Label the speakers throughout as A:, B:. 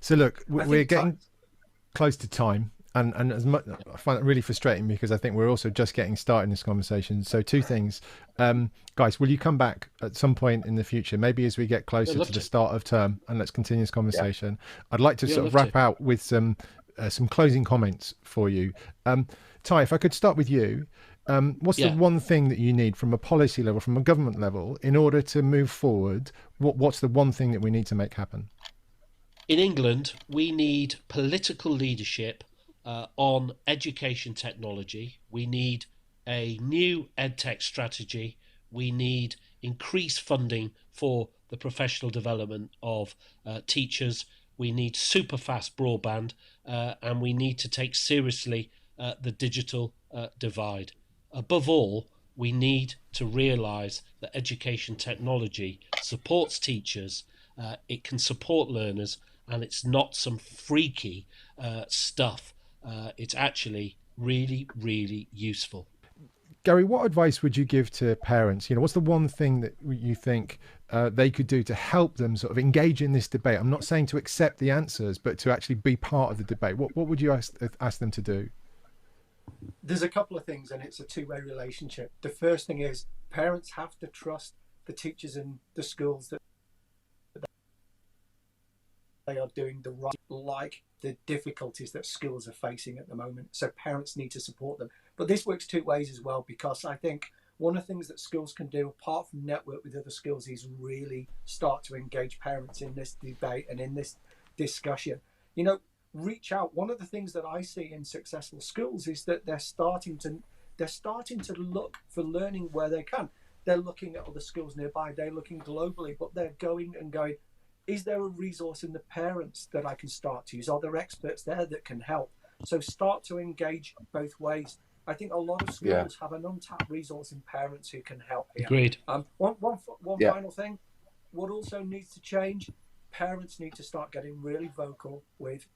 A: So look,
B: I
A: we're
B: think
A: getting close to time. And as much, I find it really frustrating because I think we're also just getting started in this conversation. So two things, guys, will you come back at some point in the future, maybe as we get
C: I'd
A: closer
C: love
A: to the
C: to.
A: start of term, and let's continue this
D: Yeah.
A: conversation. I'd like to
C: Yeah,
A: sort
C: I'd
A: of
C: love
A: wrap
C: to.
A: out with some closing comments for you. Ty, if I could start with you, what's the
C: Yeah.
A: one thing that you need from a policy level, from a government level, in order to move forward? What's the one thing that we need to make happen?
C: In England, we need political leadership on education technology. We need a new EdTech strategy. We need increased funding for the professional development of teachers. We need super fast broadband, and we need to take seriously the digital divide. Above all, we need to realise that education technology supports teachers, it can support learners, and it's not some freaky stuff. It's actually really, really useful.
A: Gary, what advice would you give to parents? What's the one thing that you think they could do to help them sort of engage in this debate? I'm not saying to accept the answers, but to actually be part of the debate. What would you ask them to do?
B: there's a couple of things, and it's a two-way relationship. The first thing is parents have to trust the teachers in the schools that they are doing the right, like the difficulties that schools are facing at the moment. So parents need to support them. But this works two ways as well, because I think one of the things that schools can do, apart from network with other schools, is really start to engage parents in this debate and in this discussion. Reach out. One of the things that I see in successful schools is that they're starting to look for learning where they can. They're looking at other schools nearby. They're looking globally, but they're going, is there a resource in the parents that I can start to use? Are there experts there that can help? So start to engage both ways. I think a lot of schools have an untapped resource in parents who can help here.
C: Agreed.
B: One final thing. What also needs to change, parents need to start getting really vocal with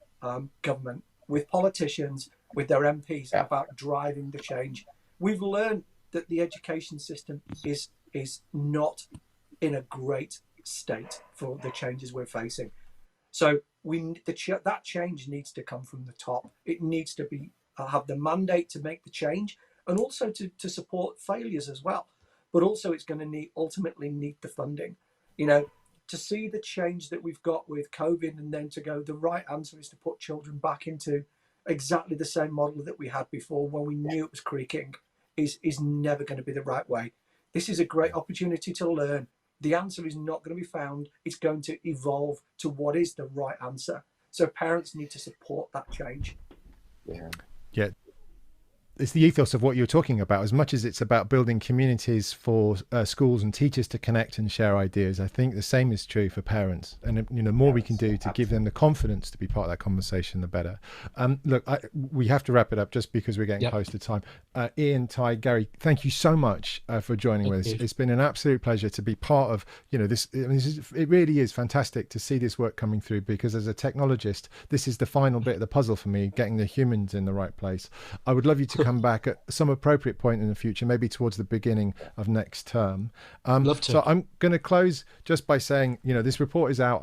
B: government, with politicians, with their MPs about driving the change. We've learned that the education system is not in a great state for the changes we're facing. So that change needs to come from the top. It needs to be have the mandate to make the change, and also to support failures as well. But also it's going to ultimately need the funding. To see the change that we've got with COVID, and then to go, the right answer is to put children back into exactly the same model that we had before when we knew it was creaking, is never going to be the right way. This is a great opportunity to learn. The answer is not going to be found. It's going to evolve to what is the right answer. So parents need to support that change.
A: Yeah. It's the ethos of what you're talking about. As much as it's about building communities for schools and teachers to connect and share ideas, I think the same is true for parents. And the more we can do to give them the confidence to be part of that conversation, the better. Look, we have to wrap it up just because we're getting close to time. Ian, Ty, Gary, thank you so much for joining with us. It's been an absolute pleasure to be part of this. It really is fantastic to see this work coming through, because as a technologist, this is the final bit of the puzzle for me, getting the humans in the right place. I would love you to come back at some appropriate point in the future, maybe towards the beginning of next term.
C: Love to.
A: So I'm going to close just by saying, this report is out.